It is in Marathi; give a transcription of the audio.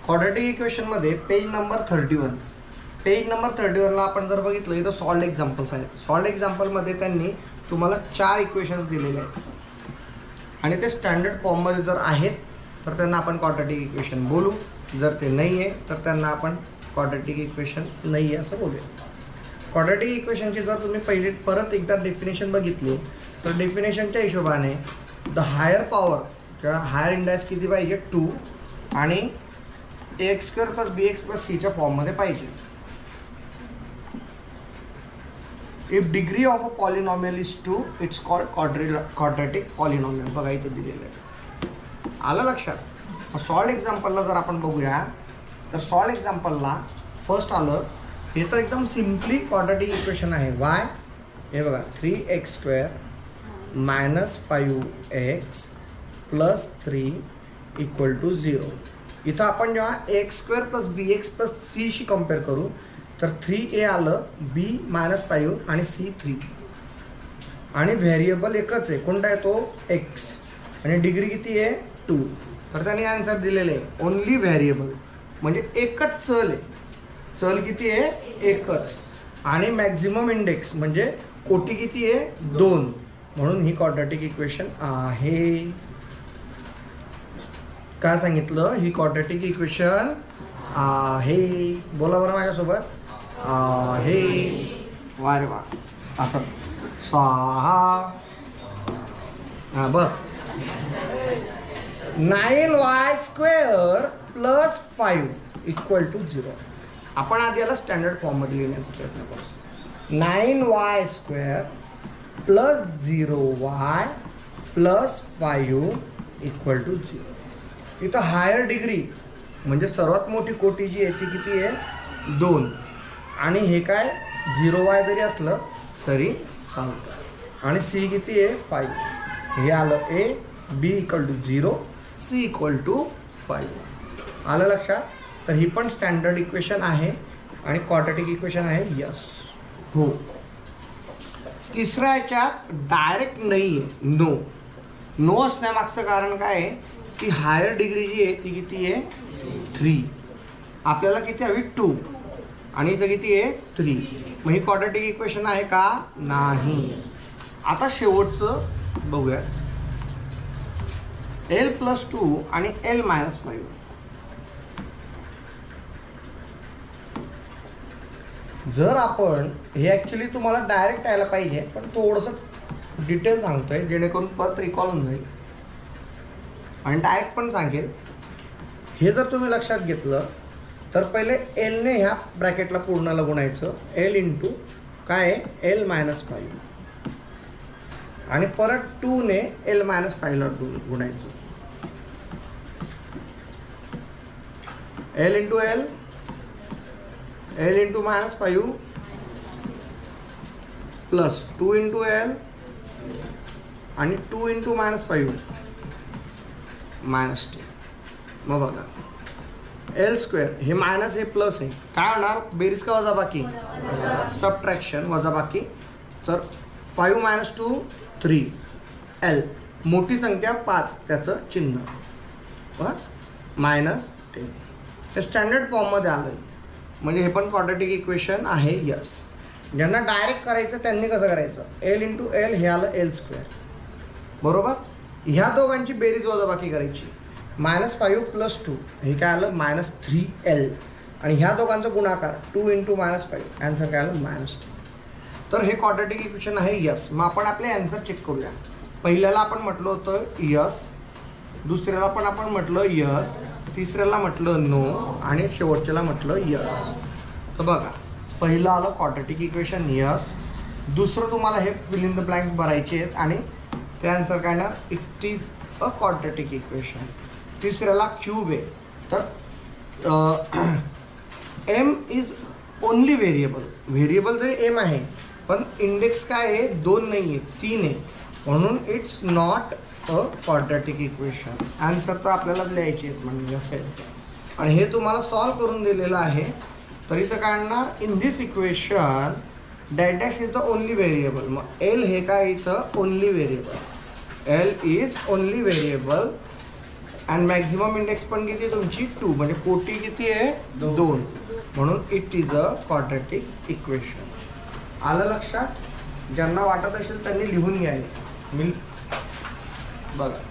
क्वाड्रॅटिक इक्वेशनमध्ये पेज नंबर 31. पेज नंबर 31ला आपण जर बघितलं इथं सॉल्ड एक्झाम्पल्स आहेत. सॉल्ड एक्झाम्पलमध्ये त्यांनी तुम्हाला 4 इक्वेशन्स दिलेले आहेत आणि ते स्टँडर्ड फॉर्ममध्ये जर आहेत तर त्यांना आपण क्वाड्रॅटिक इक्वेशन बोलू. जर ते नाही आहे तर त्यांना आपण क्वाड्रॅटिक इक्वेशन नाही आहे असं बोलूया. क्वाड्रॅटिक इक्वेशनची जर तुम्ही पहिली परत एकदा डेफिनेशन बघितली तर डेफिनेशनच्या हिशोबाने द हायर पॉवर किंवा हायर इंडेक्स किती पाहिजे 2 आणि ax square plus bx plus c च्या फॉर्ममध्ये पाहिजे. If degree of a polynomial is 2 it's called quadratic polynomial. बघा इथं दिलेलं आहे. आलं लक्षात. सॉल्ड एक्झाम्पलला जर आपण बघूया तर सॉल्ड एक्झाम्पलला फर्स्ट आलं हे तर एकदम सिम्पली क्वाड्रॅटिक इक्वेशन आहे. वाय हे बघा 3x square minus 5x plus 3 equal to 0. इथं आपण जेव्हा x square plus b x plus सीशी कम्पेअर करू तर 3a आलं, b -5 आणि c 3 आणि व्हेरिएबल एकच आहे. कोणता आहे तो x आणि डिग्री किती आहे 2. तर त्याने आन्सर दिलेले आहे ओनली व्हेरिएबल म्हणजे एकच चल आहे. चल किती आहे एकच आणि मॅक्झिमम इंडेक्स म्हणजे कोटी किती आहे 2. म्हणून ही क्वाड्रॅटिक इक्वेशन आहे. काय सांगितलं ही क्वाड्रॅटिक इक्वेशन आहे. बोला बरं माझ्यासोबत आहे. वा रे वा असं स्वाहा. बस 9y square plus 5 equal to 0. आपण आधी याला स्टँडर्ड फॉर्ममध्ये लिहिण्याचा प्रयत्न करू. 9y square plus 0y plus 5 equal to 0. इथं हायर डिग्री म्हणजे सर्वात मोठी कोटी जी आहे ती किती आहे 2 आणि हे काय 0y जरी असलं तरी चालतं आणि c किती आहे 5. हे आलं a b equal to 0 c equal to 5. आलं लक्षात. तर ही पण स्टँडर्ड इक्वेशन आहे आणि क्वाड्रॅटिक इक्वेशन आहे. यस हो. तिसऱ्या याच्यात डायरेक्ट नाही आहे नो. नो असण्यामागचं कारण काय आहे की हायर डिग्री जी आहे ती किती आहे 3. आपल्याला किती हवी 2 आणि इथं किती आहे 3. मग ही क्वाड्रॅटिक इक्वेशन आहे का नाही. आता शेवटचं बघूया l+2 आणि l-5. जर आपण हे ॲक्च्युली तुम्हाला डायरेक्ट यायला पाहिजे पण थोडंसं डिटेल सांगतोय जेणेकरून परत रिकॉल होऊन जाईल आणि डायरेक्ट पण सांगेल. हे जर तुम्ही लक्षात घेतलं तर पहिले एलने ह्या ब्रॅकेटला पूर्णला गुणायचं. एल इंटू काय आहे l-5 आणि परत 2ने l-5ला गुणायचं. L into l l into -5 plus 2 into l आणि 2 इंटू -5 -10. मग बघा एल स्क्वेअर हे मायनस हे प्लस आहे. काय होणार बेरीज का वजाबाकी सबट्रॅक्शन वजाबाकी. तर 5 - 2 3 एल मोठी संख्या 5 त्याचं चिन्ह -10. हे स्टँडर्ड फॉर्ममध्ये आलं आहे म्हणजे हे पण क्वाड्रॅटिक इक्वेशन आहे. यस. ज्यांना डायरेक्ट करायचं त्यांनी कसं करायचं एल इंटू एल हे आलं एल स्क्वेअर बरोबर. ह्या दोघांची बेरीज वजाबाकी करायची. -5 प्लस 2 हे काय आलं -3l आणि ह्या दोघांचा गुणाकार 2 इंटू -5 ॲन्सर काय आलं -10. तर हे क्वाड्रॅटिक इक्वेशन आहे. यस. मग आपण आपले ॲन्सर चेक करूया. पहिल्याला आपण म्हटलं होतं यस, दुसऱ्याला पण आपण म्हटलं यस, तिसऱ्याला म्हटलं नो आणि शेवटच्याला म्हटलं यस. तर बघा पहिलं आलं क्वाड्रॅटिक इक्वेशन यस. दुसरं तुम्हाला हे फिल इन द ब्लँक्स भरायचे आहेत आणि ते आन्सर काय ना it is a quadratic equation. तिसऱ्याला क्यूब आहे तर M is only variable. Variable जरी एम आहे पण इंडेक्स काय आहे 2 नाही आहे 3 आहे म्हणून it's not a quadratic equation. Answer तर आपल्यालाच लिहायचे आहेत म्हणजे असेल आणि हे तुम्हाला सॉल्व करून दिलेलं आहे. तर इथं काय आणणार in this equation dash dash is the only variable. मग एल हे काय इथं only variable. L is only variable आणि मॅक्झिमम इंडेक्स पण किती तुमची 2, म्हणजे कोटी किती आहे 2, म्हणून it is a quadratic equation. आलं लक्षात? ज्यांना वाटत असेल त्यांनी लिहून घ्यायला. मी बघा